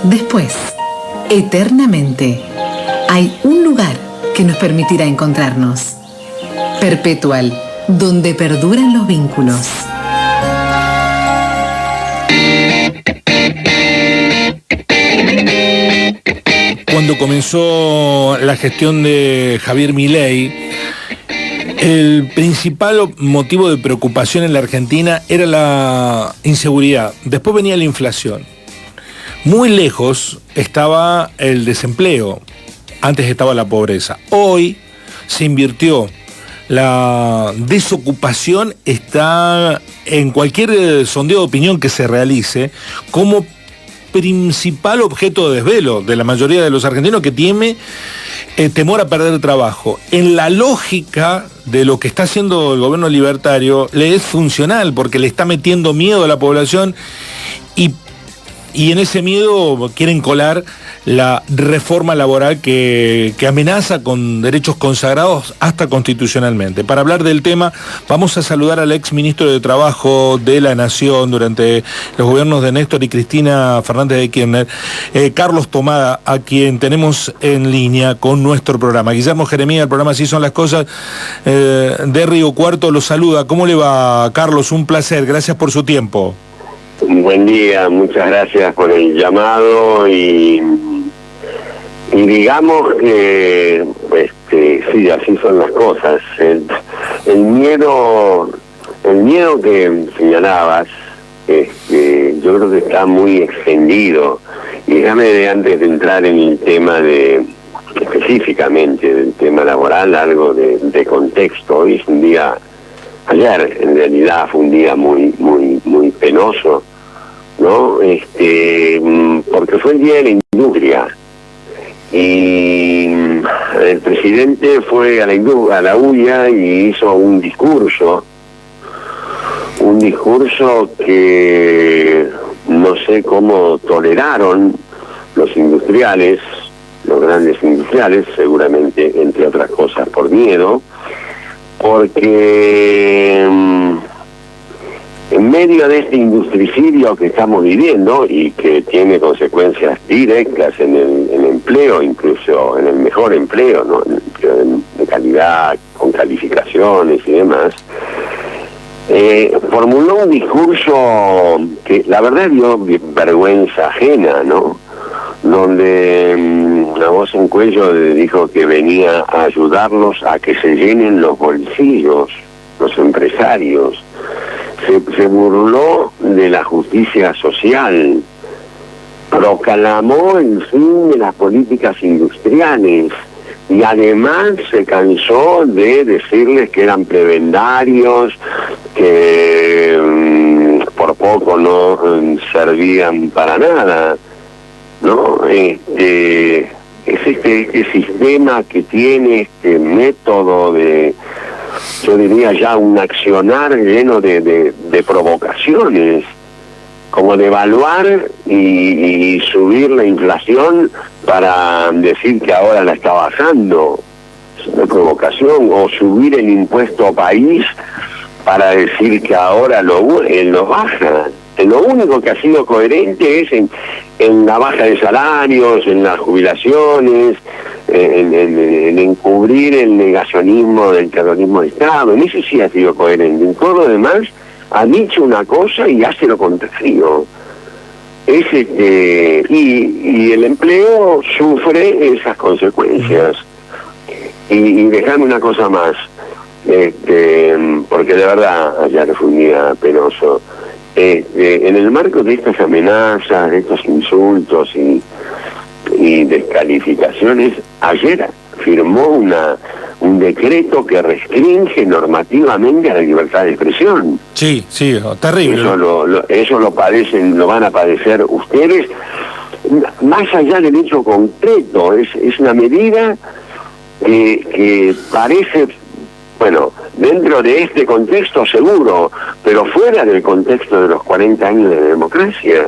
después, eternamente, hay un lugar que nos permitirá encontrarnos. Perpetual, donde perduran los vínculos. Cuando comenzó la gestión de Javier Milei, el principal motivo de preocupación en la Argentina era la inseguridad. Después venía la inflación. Muy lejos estaba el desempleo. Antes estaba la pobreza. Hoy se invirtió. La desocupación está en cualquier sondeo de opinión que se realice como principal objeto de desvelo de la mayoría de los argentinos, que tiene temor a perder trabajo. En la lógica de lo que está haciendo el gobierno libertario, le es funcional porque le está metiendo miedo a la población y en ese miedo quieren colar la reforma laboral que amenaza con derechos consagrados hasta constitucionalmente. Para hablar del tema, vamos a saludar al ex ministro de Trabajo de la Nación durante los gobiernos de Néstor y Cristina Fernández de Kirchner, Carlos Tomada, a quien tenemos en línea con nuestro programa. Guillermo Jeremías, del programa Así Son las Cosas, de Río Cuarto, lo saluda. ¿Cómo le va, Carlos? Un placer, gracias por su tiempo. Buen día, muchas gracias por el llamado y digamos que sí, así son las cosas. El miedo que señalabas, yo creo que está muy extendido. Y déjame, antes de entrar en el tema específicamente del tema laboral, algo de contexto. Hoy es un día, ayer en realidad fue un día muy penoso, ¿no? Porque fue el Día de la Industria y el presidente fue a la UIA y hizo un discurso que no sé cómo toleraron los industriales, los grandes industriales, seguramente entre otras cosas por miedo, porque en medio de este industricidio que estamos viviendo y que tiene consecuencias directas en el empleo, incluso en el mejor empleo, ¿no? En el empleo de calidad, con calificaciones y demás, formuló un discurso que la verdad dio vergüenza ajena, ¿no? Donde la voz en cuello dijo que venía a ayudarlos a que se llenen los bolsillos, los empresarios. Se burló de la justicia social, proclamó el fin de las políticas industriales y además se cansó de decirles que eran prebendarios, que por poco no servían para nada, ¿no? Es este sistema que tiene este método de, yo diría ya un accionar lleno de provocaciones, como de evaluar y subir la inflación para decir que ahora la está bajando, de provocación, o subir el impuesto país para decir que ahora lo baja. Lo único que ha sido coherente es en la baja de salarios, en las jubilaciones, en encubrir el negacionismo del terrorismo de Estado. En eso sí ha sido coherente. En todo lo demás ha dicho una cosa y hace lo contrario. Y el empleo sufre esas consecuencias. Y dejame una cosa más, porque de verdad ayer fue un día penoso. En el marco de estas amenazas, de estos insultos y descalificaciones, ayer firmó un decreto que restringe normativamente a la libertad de expresión. Sí, terrible. Eso lo van a padecer ustedes, más allá del hecho concreto. Es una medida que parece, bueno, dentro de este contexto seguro, pero fuera del contexto de los 40 años de democracia.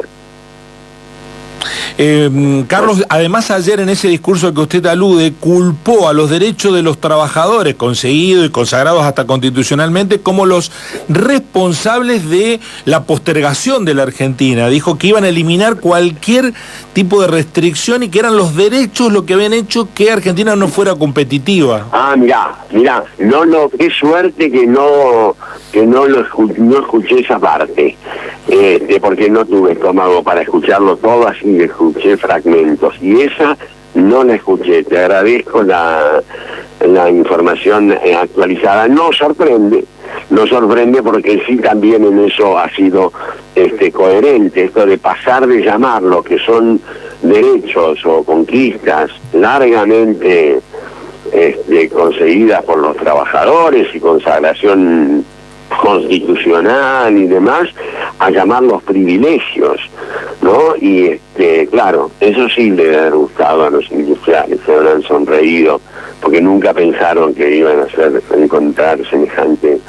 Carlos, además ayer en ese discurso al que usted alude, culpó a los derechos de los trabajadores, conseguidos y consagrados hasta constitucionalmente, como los responsables de la postergación de la Argentina. Dijo que iban a eliminar cualquier tipo de restricción y que eran los derechos lo que habían hecho que Argentina no fuera competitiva. Ah, mirá, no, qué suerte que no escuché esa parte, porque no tuve estómago para escucharlo todo, así que escuché fragmentos, y esa no la escuché. Te agradezco la información actualizada. No sorprende porque sí, también en eso ha sido coherente, esto de pasar de llamar lo que son derechos o conquistas largamente conseguidas por los trabajadores y consagración constitucional y demás, a llamarlos privilegios, ¿no? Y claro, eso sí le debe haber gustado a los industriales, se habrán sonreído, porque nunca pensaron que iban a encontrar semejante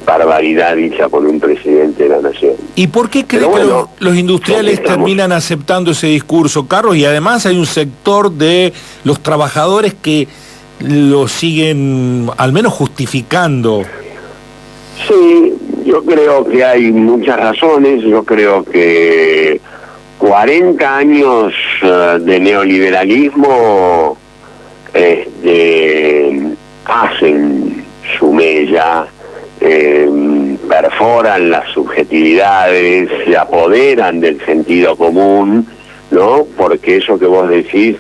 barbaridad dicha por un presidente de la nación. ¿Y por qué cree que los industriales terminan aceptando ese discurso, Carlos? Y además hay un sector de los trabajadores que lo siguen al menos justificando. Sí, yo creo que hay muchas razones. Yo creo que 40 años de neoliberalismo hacen su mella, perforan las subjetividades, se apoderan del sentido común, ¿no? Porque eso que vos decís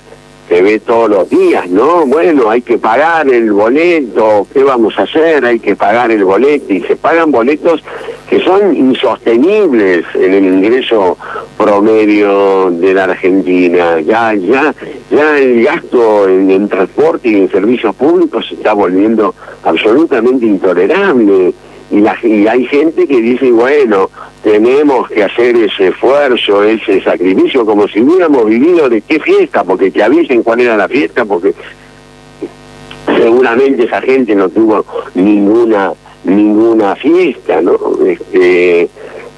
se ve todos los días, ¿no? Bueno, hay que pagar el boleto, ¿qué vamos a hacer? Hay que pagar el boleto, y se pagan boletos que son insostenibles en el ingreso promedio de la Argentina. Ya el gasto en transporte y en servicios públicos se está volviendo absolutamente intolerable. Y hay gente que dice, bueno, tenemos que hacer ese esfuerzo, ese sacrificio, como si hubiéramos vivido de qué fiesta, porque te avisen cuál era la fiesta, porque seguramente esa gente no tuvo ninguna fiesta, ¿no?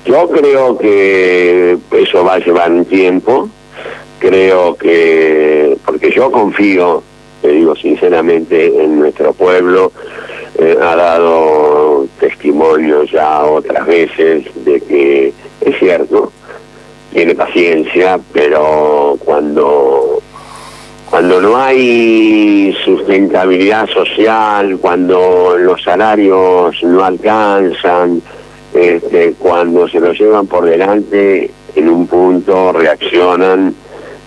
Yo creo que eso va a llevar un tiempo, creo que, porque yo confío, te digo sinceramente, en nuestro pueblo. Ha dado testimonio ya otras veces de que es cierto, tiene paciencia, pero cuando no hay sustentabilidad social, cuando los salarios no alcanzan, cuando se los llevan por delante, en un punto reaccionan,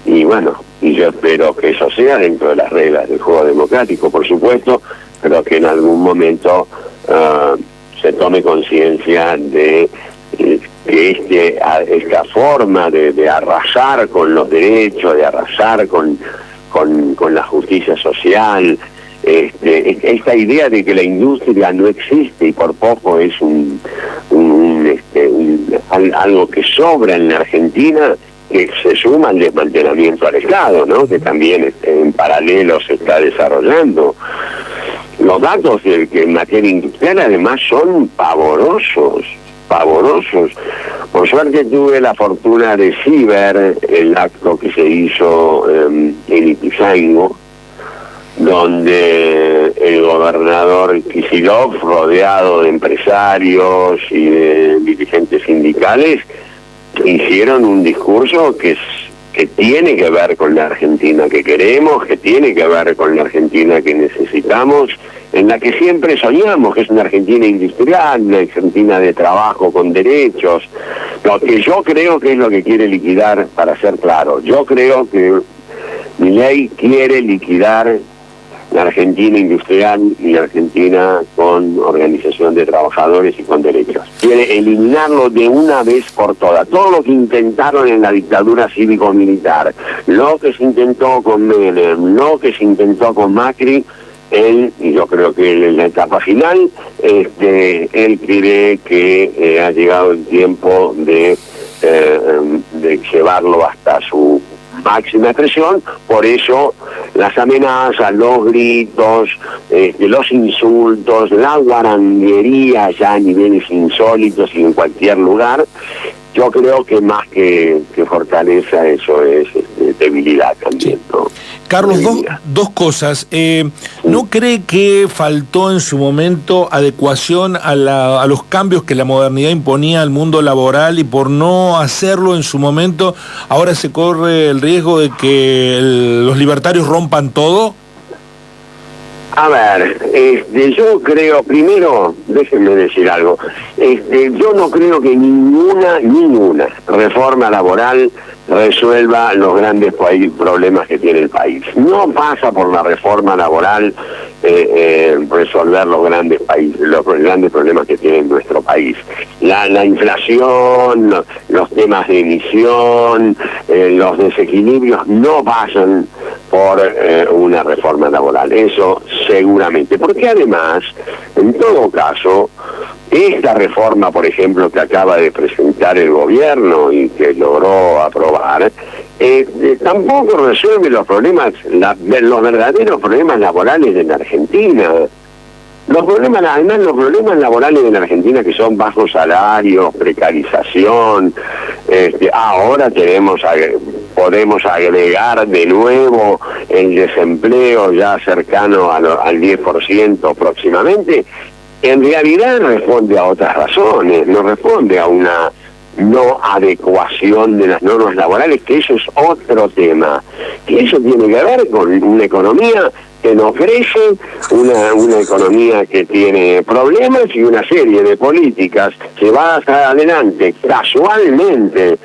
y bueno, y yo espero que eso sea dentro de las reglas del juego democrático, por supuesto, pero que en algún momento se tome conciencia de que esta forma de arrasar con los derechos, de arrasar con la justicia social, esta idea de que la industria no existe y por poco es algo que sobra en la Argentina, que se suma al desmantelamiento al Estado, ¿no? Que también en paralelo se está desarrollando. Los datos que en materia industrial además son pavorosos. Por suerte tuve la fortuna de sí ver el acto que se hizo en Ituzaingó, donde el gobernador Kicillof, rodeado de empresarios y de dirigentes sindicales, hicieron un discurso que tiene que ver con la Argentina que queremos, que tiene que ver con la Argentina que necesitamos, en la que siempre soñamos, que es una Argentina industrial, una Argentina de trabajo con derechos, lo que yo creo que es lo que quiere liquidar, para ser claro. Yo creo que Milei quiere liquidar la Argentina industrial y la Argentina con organización de trabajadores y con derechos. Quiere eliminarlo de una vez por todas. Todo lo que intentaron en la dictadura cívico-militar, lo que se intentó con Menem, lo que se intentó con Macri, él, y yo creo que en la etapa final, él cree que ha llegado el tiempo de llevarlo hasta su máxima expresión. Por eso las amenazas, los gritos, los insultos, la guaranguería ya a niveles insólitos y en cualquier lugar, yo creo que más que fortaleza, eso es debilidad también, ¿no? Carlos, dos cosas. ¿No cree que faltó en su momento adecuación a los cambios que la modernidad imponía al mundo laboral, y por no hacerlo en su momento, ahora se corre el riesgo de que los libertarios rompan todo? A ver, yo creo, primero, déjenme decir algo, yo no creo que ninguna reforma laboral resuelva los grandes problemas que tiene el país. No pasa por la reforma laboral resolver los grandes problemas que tiene nuestro país. La inflación, los temas de emisión, los desequilibrios no pasan por una reforma laboral, eso seguramente, porque además, en todo caso, esta reforma, por ejemplo, que acaba de presentar el gobierno y que logró aprobar, tampoco resuelve los problemas, los verdaderos problemas laborales de la Argentina. Los problemas laborales de la Argentina, que son bajos salarios, precarización, ahora podemos agregar de nuevo el desempleo ya cercano al 10% próximamente, en realidad responde a otras razones, no responde a una no adecuación de las normas laborales, que eso es otro tema, que eso tiene que ver con una economía que no crece, una economía que tiene problemas y una serie de políticas llevadas adelante casualmente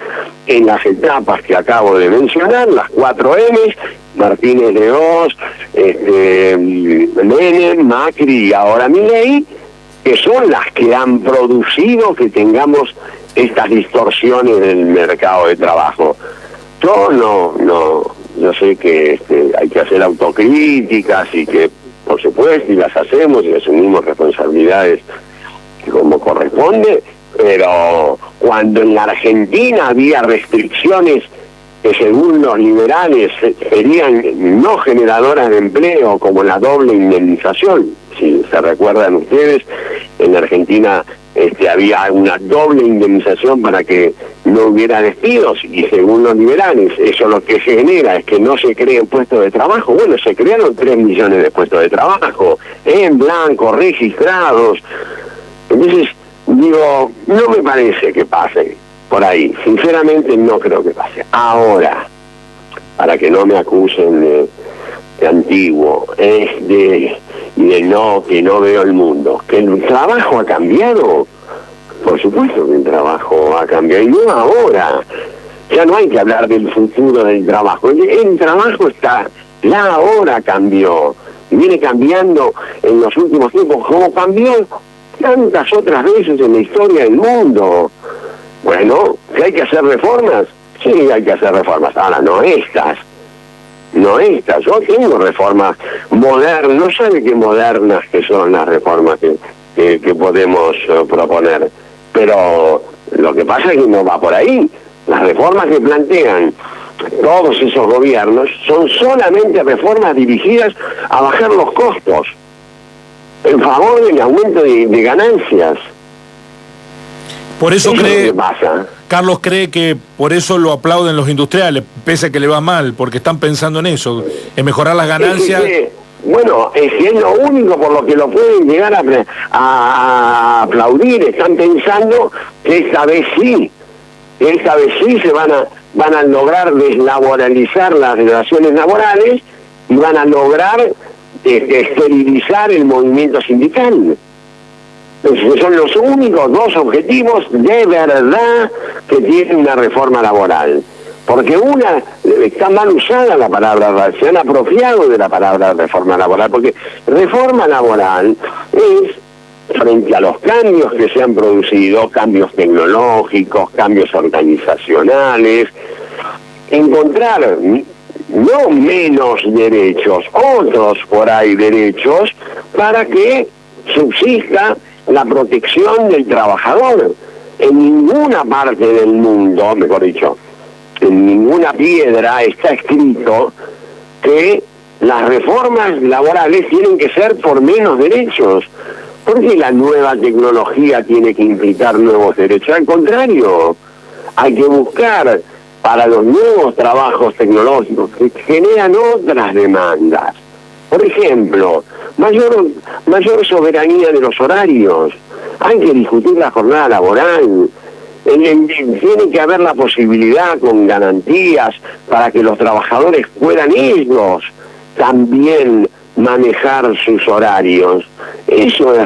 en las etapas que acabo de mencionar, las 4 M's, Martínez de Oz, Menem, Macri y ahora Milei, que son las que han producido que tengamos estas distorsiones del mercado de trabajo. Yo sé que hay que hacer autocríticas y que, por supuesto, y las hacemos y asumimos responsabilidades como corresponde, pero cuando en la Argentina había restricciones que según los liberales serían no generadoras de empleo, como la doble indemnización, si se recuerdan ustedes, en la Argentina había una doble indemnización para que no hubiera despidos, y según los liberales eso lo que genera es que no se creen puestos de trabajo. Bueno, se crearon 3 millones de puestos de trabajo en blanco, registrados. Entonces digo, no me parece que pase por ahí, sinceramente no creo que pase. Ahora, para que no me acusen de antiguo, que no veo el mundo, que el trabajo ha cambiado. Por supuesto que el trabajo ha cambiado, y no ahora. Ya no hay que hablar del futuro del trabajo. El trabajo la hora cambió, y viene cambiando en los últimos tiempos, como cambió tantas otras veces en la historia del mundo. Bueno, ¿que hay que hacer reformas? Sí, hay que hacer reformas. Ahora, no estas. Yo tengo reformas modernas, no sabe qué modernas que son las reformas que podemos proponer. Pero lo que pasa es que no va por ahí. Las reformas que plantean todos esos gobiernos son solamente reformas dirigidas a bajar los costos en favor del aumento de ganancias. Por eso cree, pasa. Carlos cree que por eso lo aplauden los industriales, pese a que le va mal, porque están pensando en eso, en mejorar las ganancias. Bueno, es que es lo único por lo que lo pueden llegar a aplaudir. Están pensando que esta vez sí se van a lograr deslaboralizar las relaciones laborales y van a lograr esterilizar el movimiento sindical. Entonces, son los únicos 2 objetivos de verdad que tiene una reforma laboral. Porque está mal usada la palabra, se han apropiado de la palabra reforma laboral, porque reforma laboral es, frente a los cambios que se han producido, cambios tecnológicos, cambios organizacionales, encontrar no menos derechos, otros por ahí derechos, para que subsista la protección del trabajador. En ninguna parte del mundo, mejor dicho, en ninguna piedra está escrito que las reformas laborales tienen que ser por menos derechos. ¿Por qué la nueva tecnología tiene que implicar nuevos derechos? Al contrario, hay que buscar para los nuevos trabajos tecnológicos que generan otras demandas. Por ejemplo, mayor soberanía de los horarios. Hay que discutir la jornada laboral. Tiene que haber la posibilidad con garantías para que los trabajadores puedan ellos también manejar sus horarios. Eso es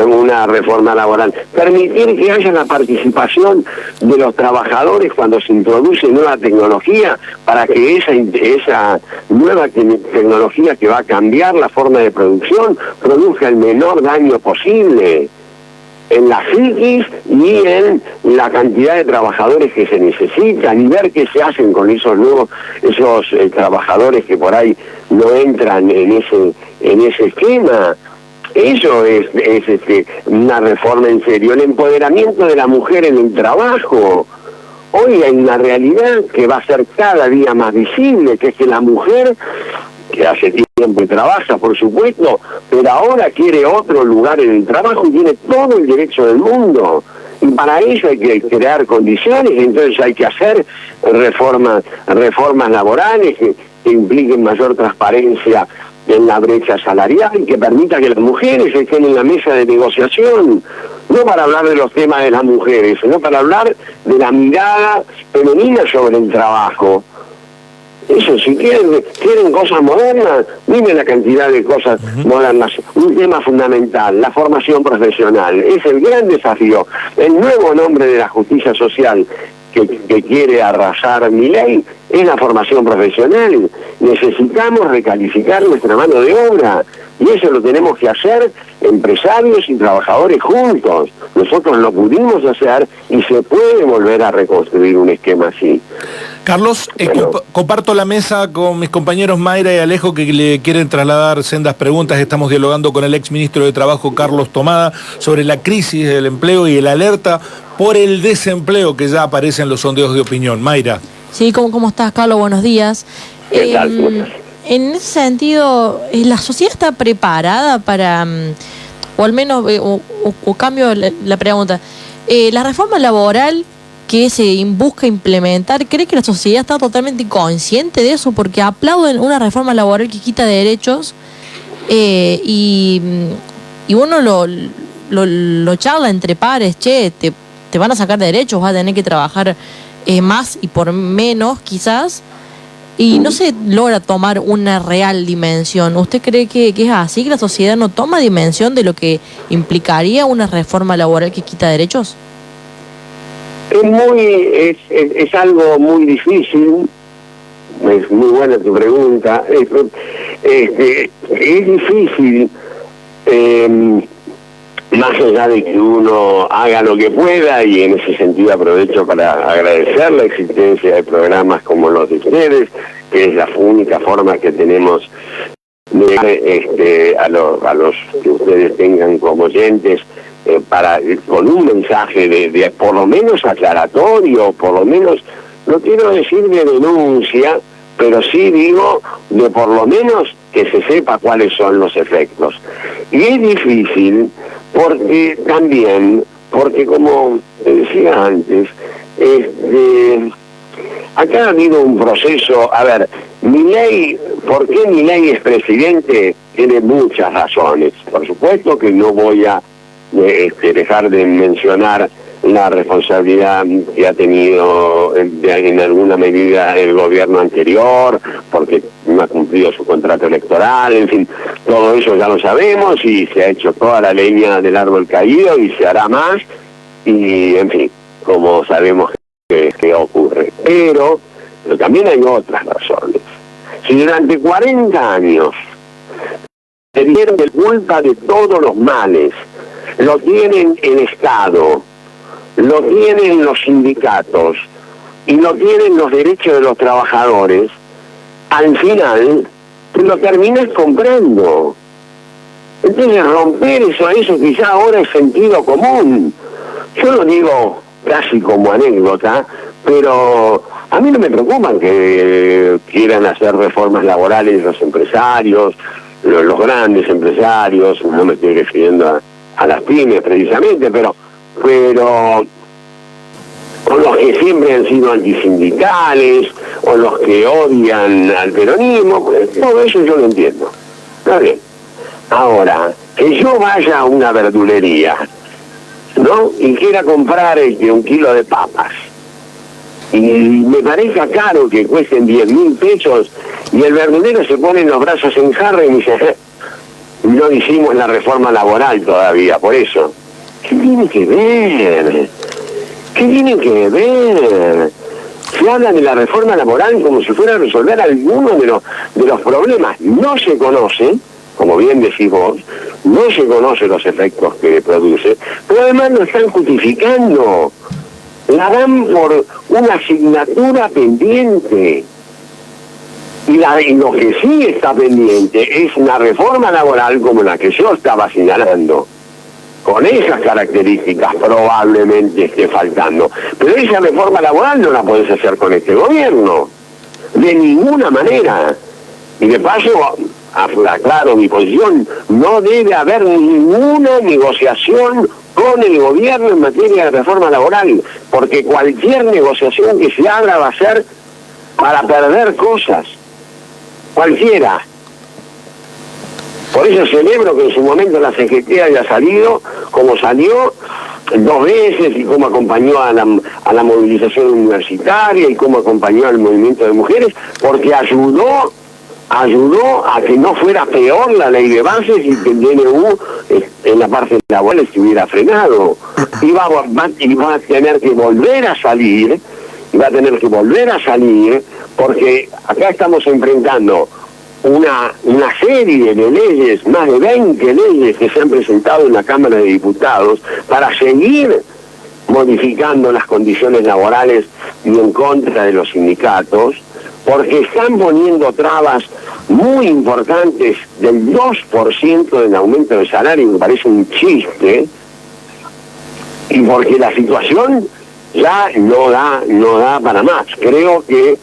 una reforma laboral. Permitir que haya la participación de los trabajadores cuando se introduce nueva tecnología, para que esa nueva tecnología que va a cambiar la forma de producción produzca el menor daño posible en la psiquis y en la cantidad de trabajadores que se necesitan, y ver qué se hacen con esos trabajadores que por ahí no entran en ese esquema. Eso es una reforma en serio. El empoderamiento de la mujer en el trabajo. Hoy hay una realidad que va a ser cada día más visible, que es que la mujer, que hace tiempo que trabaja, por supuesto, pero ahora quiere otro lugar en el trabajo y tiene todo el derecho del mundo. Y para eso hay que crear condiciones, entonces hay que hacer reformas laborales que impliquen mayor transparencia en la brecha salarial, que permita que las mujeres estén en la mesa de negociación, no para hablar de los temas de las mujeres, sino para hablar de la mirada femenina sobre el trabajo. Eso, si quieren cosas modernas, miren la cantidad de cosas modernas. Un tema fundamental, la formación profesional, es el gran desafío. El nuevo nombre de la justicia social que quiere arrasar Milei es la formación profesional. Necesitamos recalificar nuestra mano de obra, y eso lo tenemos que hacer empresarios y trabajadores juntos. Nosotros lo pudimos hacer y se puede volver a reconstruir un esquema así. Carlos, comparto la mesa con mis compañeros Mayra y Alejo, que le quieren trasladar sendas preguntas. Estamos dialogando con el exministro de Trabajo, Carlos Tomada, sobre la crisis del empleo y el alerta por el desempleo que ya aparece en los sondeos de opinión. Mayra. Sí, ¿cómo estás, Carlos? Buenos días. ¿Qué tal? ¿Cómo estás? En ese sentido, ¿la sociedad está preparada para, o al menos, o cambio la pregunta, la reforma laboral que se busca implementar, ¿cree que la sociedad está totalmente consciente de eso? Porque aplauden una reforma laboral que quita derechos y uno lo charla entre pares, te van a sacar derechos, vas a tener que trabajar más y por menos quizás, y no se logra tomar una real dimensión. ¿Usted cree que es así, que la sociedad no toma dimensión de lo que implicaría una reforma laboral que quita derechos? Es algo muy difícil. Es muy buena tu pregunta. Es difícil, más allá de que uno haga lo que pueda, y en ese sentido aprovecho para agradecer la existencia de programas como los de ustedes, que es la única forma que tenemos de a los que ustedes tengan como oyentes, con un mensaje de por lo menos aclaratorio, por lo menos, no quiero decir de denuncia, pero sí digo de por lo menos que se sepa cuáles son los efectos. Y es difícil porque como decía antes, acá ha habido un proceso. A ver, Milei, ¿por qué Milei es presidente? Tiene muchas razones. Por supuesto que no voy a dejar de mencionar la responsabilidad que ha tenido en alguna medida el gobierno anterior, porque no ha cumplido su contrato electoral, en fin, todo eso ya lo sabemos, y se ha hecho toda la leña del árbol caído y se hará más, y en fin, como sabemos que ocurre. Pero también hay otras razones. Si durante 40 años se dieron de culpa de todos los males, lo tienen el Estado, lo tienen los sindicatos y lo tienen los derechos de los trabajadores, al final lo terminas comprando. Entonces romper eso quizá ahora es sentido común. Yo lo digo casi como anécdota, pero a mí no me preocupan que quieran hacer reformas laborales los empresarios, los grandes empresarios. No me estoy refiriendo a las pymes precisamente, pero o los que siempre han sido antisindicales, o los que odian al peronismo, pues, todo eso yo lo entiendo. Está bien. Ahora, que yo vaya a una verdulería, ¿no? Y quiera comprar 1 kilo de papas, y me parezca caro que cuesten 10.000 pesos, y el verdulero se pone los brazos en jarra y me dice, no hicimos la reforma laboral todavía, por eso. ¿Qué tiene que ver? ¿Qué tiene que ver? Se habla de la reforma laboral como si fuera a resolver alguno de los problemas. No se conocen, como bien decís vos, no se conocen los efectos que produce, pero además lo están justificando. La dan por una asignatura pendiente. Y lo que sí está pendiente es una reforma laboral como la que yo estaba señalando. Con esas características probablemente esté faltando. Pero esa reforma laboral no la podés hacer con este gobierno. De ninguna manera. Y de paso, aclaro mi posición, no debe haber ninguna negociación con el gobierno en materia de reforma laboral. Porque cualquier negociación que se abra va a ser para perder cosas. Cualquiera. Por eso celebro que en su momento la CGT haya salido como salió 2 veces, y cómo acompañó a la movilización universitaria y cómo acompañó al movimiento de mujeres, porque ayudó a que no fuera peor la ley de bases y que el DNU en la parte laboral estuviera frenado. Y va a tener que volver a salir, porque acá estamos enfrentando una serie de leyes, más de 20 leyes que se han presentado en la Cámara de Diputados para seguir modificando las condiciones laborales y en contra de los sindicatos, porque están poniendo trabas muy importantes del 2% del aumento de salario, me parece un chiste, y porque la situación ya no da para más. Creo que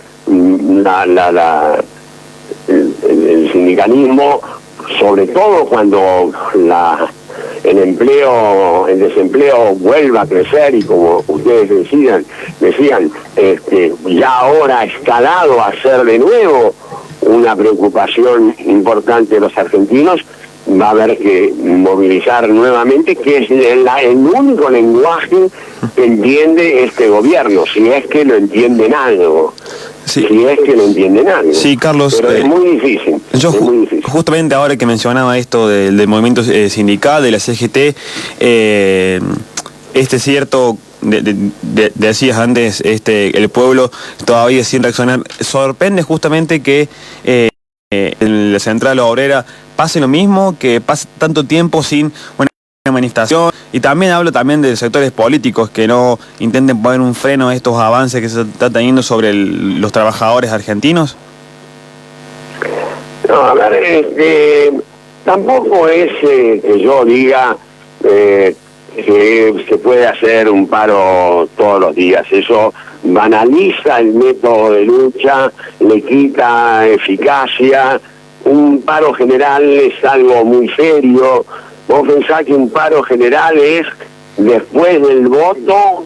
el sindicalismo, sobre todo cuando el desempleo vuelva a crecer, y como ustedes decían, ya ahora ha escalado a ser de nuevo una preocupación importante de los argentinos, va a haber que movilizar nuevamente, que es el único lenguaje que entiende este gobierno, si es que lo entienden algo. Sí. Si es que lo entienden algo. Sí, Carlos. Pero es muy difícil. Justamente ahora que mencionaba esto del movimiento sindical, de la CGT, cierto, decías antes, el pueblo todavía sin reaccionar. Sorprende justamente que en la central obrera pase lo mismo, que pase tanto tiempo sin una manifestación, y también hablo de sectores políticos que no intenten poner un freno a estos avances que se están teniendo sobre los trabajadores argentinos. No, a ver, tampoco es que yo diga que se puede hacer un paro todos los días. Eso banaliza el método de lucha, le quita eficacia. Un paro general es algo muy serio. Vos pensás que un paro general es, después del voto,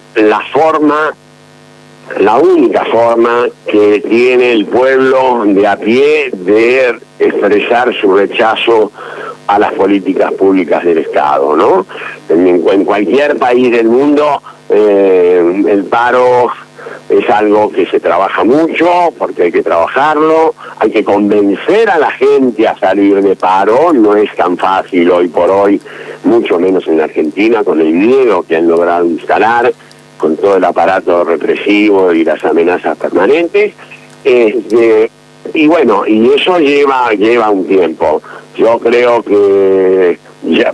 la única forma que tiene el pueblo de a pie de expresar su rechazo a las políticas públicas del Estado, ¿no? En cualquier país del mundo el paro es algo que se trabaja mucho, porque hay que trabajarlo, hay que convencer a la gente a salir de paro, no es tan fácil hoy por hoy, mucho menos en la Argentina, con el miedo que han logrado instalar, con todo el aparato represivo y las amenazas permanentes, y bueno, y eso lleva un tiempo. Yo creo que,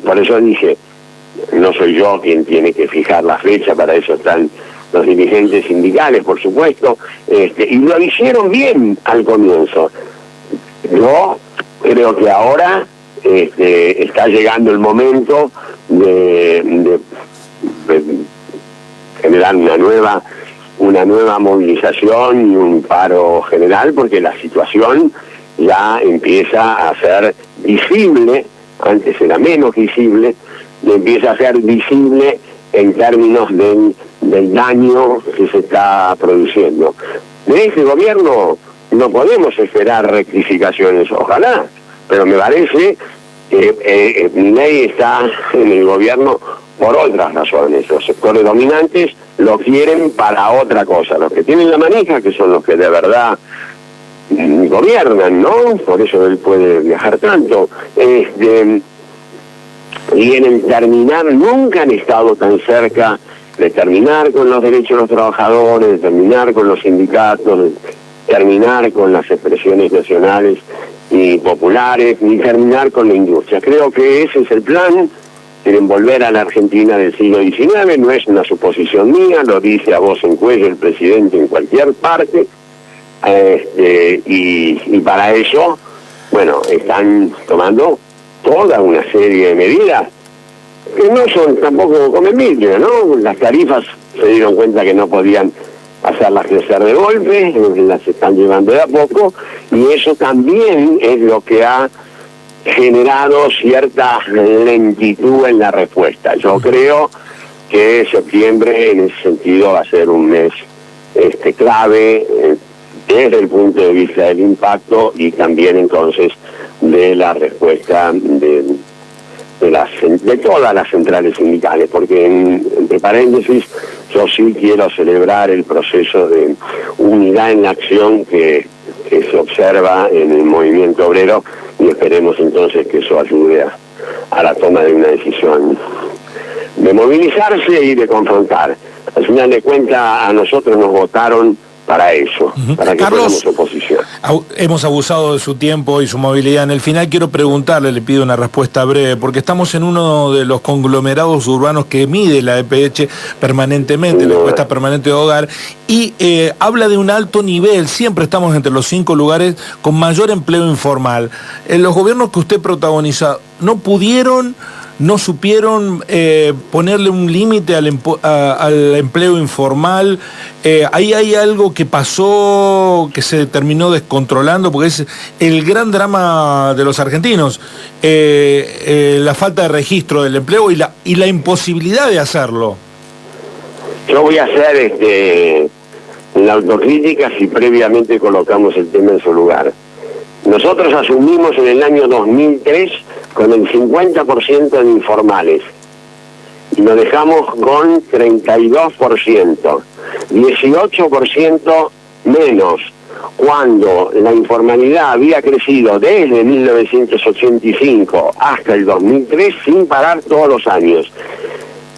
por eso dije, no soy yo quien tiene que fijar la fecha, para eso están los dirigentes sindicales, por supuesto, y lo hicieron bien al comienzo. Yo creo que ahora está llegando el momento de generar una nueva movilización y un paro general, porque la situación ya empieza a ser visible. Antes era menos visible, y empieza a ser visible en términos del daño que se está produciendo. De este gobierno no podemos esperar rectificaciones, ojalá, pero me parece que Milei está en el gobierno por otras razones. Los sectores dominantes lo quieren para otra cosa. Los que tienen la manija, que son los que de verdad gobiernan, ¿no? Por eso él puede viajar tanto. Quieren terminar, nunca han estado tan cerca de terminar con los derechos de los trabajadores, de terminar con los sindicatos, de terminar con las expresiones nacionales y populares, ni terminar con la industria. Creo que ese es el plan. Quieren volver a la Argentina del siglo XIX, no es una suposición mía, lo dice a voz en cuello el presidente en cualquier parte, y para eso, bueno, están tomando toda una serie de medidas que no son tampoco comestibles, ¿no? Las tarifas se dieron cuenta que no podían hacerlas crecer de golpe, las están llevando de a poco, y eso también es lo que ha generado cierta lentitud en la respuesta. Yo creo que septiembre en ese sentido va a ser un mes clave desde el punto de vista del impacto y también entonces de la respuesta de todas las centrales sindicales, porque entre paréntesis yo sí quiero celebrar el proceso de unidad en la acción que se observa en el movimiento obrero, y esperemos entonces que eso ayude a la toma de una decisión de movilizarse y de confrontar. Al final de cuentas a nosotros nos votaron para eso, para que Carlos, fuéramos oposición. Hemos abusado de su tiempo y su movilidad. En el final quiero preguntarle, le pido una respuesta breve, porque estamos en uno de los conglomerados urbanos que mide la EPH permanentemente, la encuesta permanente de hogar, y habla de un alto nivel. Siempre estamos entre los 5 lugares con mayor empleo informal. Los gobiernos que usted protagoniza no supieron ponerle un límite al empleo informal. Ahí hay algo que pasó, que se terminó descontrolando, porque es el gran drama de los argentinos, la falta de registro del empleo y la imposibilidad de hacerlo. Yo voy a hacer la autocrítica si previamente colocamos el tema en su lugar. Nosotros asumimos en el año 2003 con el 50% de informales y lo dejamos con 32%, 18% menos, cuando la informalidad había crecido desde 1985 hasta el 2003 sin parar todos los años.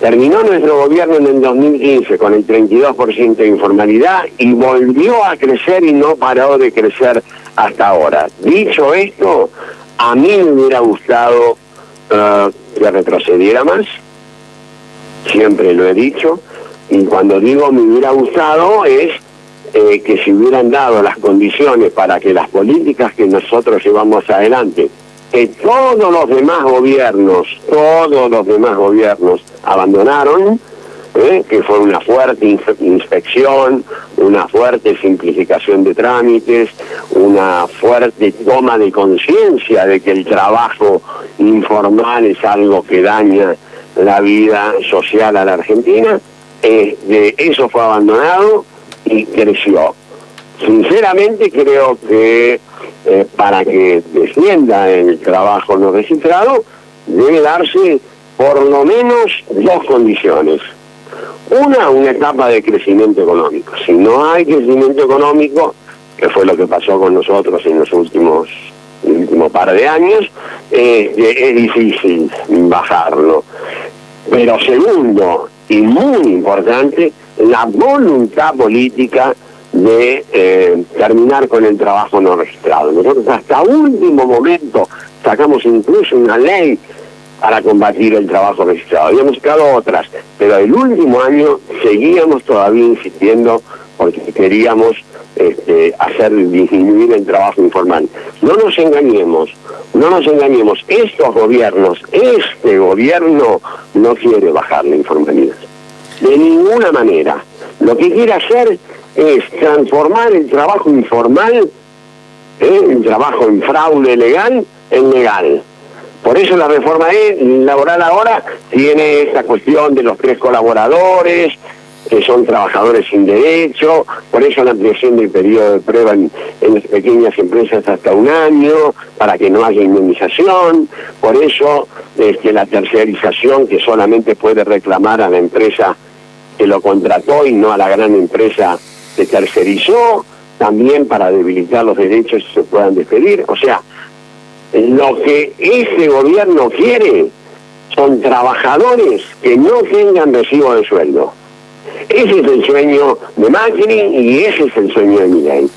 Terminó nuestro gobierno en el 2015 con el 32% de informalidad y volvió a crecer y no paró de crecer hasta ahora. Dicho esto, a mí me hubiera gustado que retrocediera más, siempre lo he dicho, y cuando digo me hubiera gustado es que se hubieran dado las condiciones para que las políticas que nosotros llevamos adelante, que todos los demás gobiernos abandonaron, que fue una fuerte inspección, una fuerte simplificación de trámites, una fuerte toma de conciencia de que el trabajo informal es algo que daña la vida social a la Argentina. Eso fue abandonado y creció. Sinceramente creo que para que descienda el trabajo no registrado debe darse por lo menos 2 condiciones. Una etapa de crecimiento económico. Si no hay crecimiento económico, que fue lo que pasó con nosotros en los último par de años, es difícil bajarlo. Pero segundo, y muy importante, la voluntad política de terminar con el trabajo no registrado. Nosotros hasta último momento sacamos incluso una ley para combatir el trabajo registrado. Habíamos sacado otras, pero el último año seguíamos todavía insistiendo porque queríamos hacer disminuir el trabajo informal. No nos engañemos, estos gobiernos, este gobierno no quiere bajar la informalidad, de ninguna manera. Lo que quiere hacer es transformar el trabajo informal, el trabajo en fraude legal, en legal. Por eso la reforma laboral ahora tiene esta cuestión de los 3 colaboradores, que son trabajadores sin derecho, por eso la ampliación del periodo de prueba en las pequeñas empresas hasta 1 año, para que no haya indemnización, por eso la tercerización que solamente puede reclamar a la empresa que lo contrató y no a la gran empresa que tercerizó, también para debilitar los derechos y se puedan despedir. O sea, lo que ese gobierno quiere son trabajadores que no tengan recibo de sueldo. Ese es el sueño de Macri y ese es el sueño de Milei.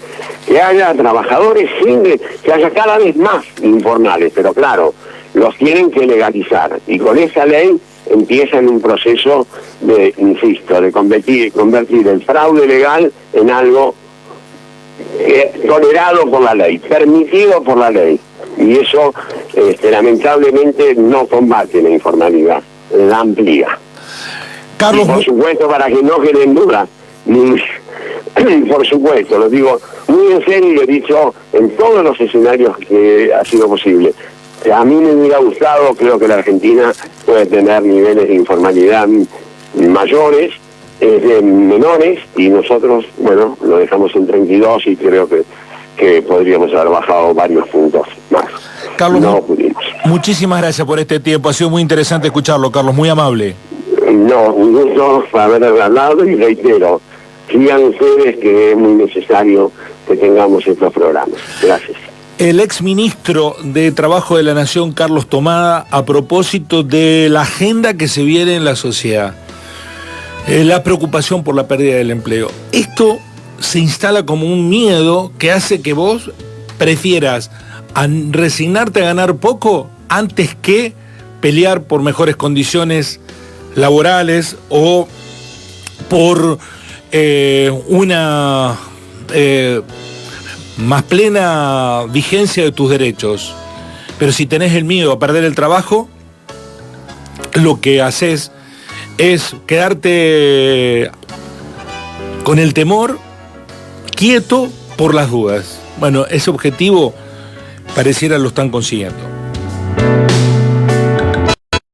Que haya trabajadores que haya cada vez más informales, pero claro, los tienen que legalizar. Y con esa ley empieza en un proceso de, insisto, de convertir el fraude legal en algo tolerado por la ley, permitido por la ley. Y eso, lamentablemente, no combate la informalidad, la amplía. Carlos, y por supuesto, para que no queden dudas, por supuesto, lo digo muy en serio y lo he dicho en todos los escenarios que ha sido posible. A mí me hubiera gustado, creo que la Argentina puede tener niveles de informalidad mayores, menores, y nosotros, bueno, lo dejamos en 32 y creo que podríamos haber bajado varios puntos más. Carlos, no pudimos. Muchísimas gracias por este tiempo, ha sido muy interesante escucharlo, Carlos, muy amable. No, un gusto haber hablado y reitero, sigan ustedes que es muy necesario que tengamos estos programas. Gracias. El exministro de Trabajo de la Nación, Carlos Tomada, a propósito de la agenda que se viene en la sociedad, la preocupación por la pérdida del empleo. Esto se instala como un miedo que hace que vos prefieras resignarte a ganar poco antes que pelear por mejores condiciones laborales o por una más plena vigencia de tus derechos. Pero si tenés el miedo a perder el trabajo, lo que haces es quedarte con el temor, quieto por las dudas. Bueno, ese objetivo pareciera lo están consiguiendo.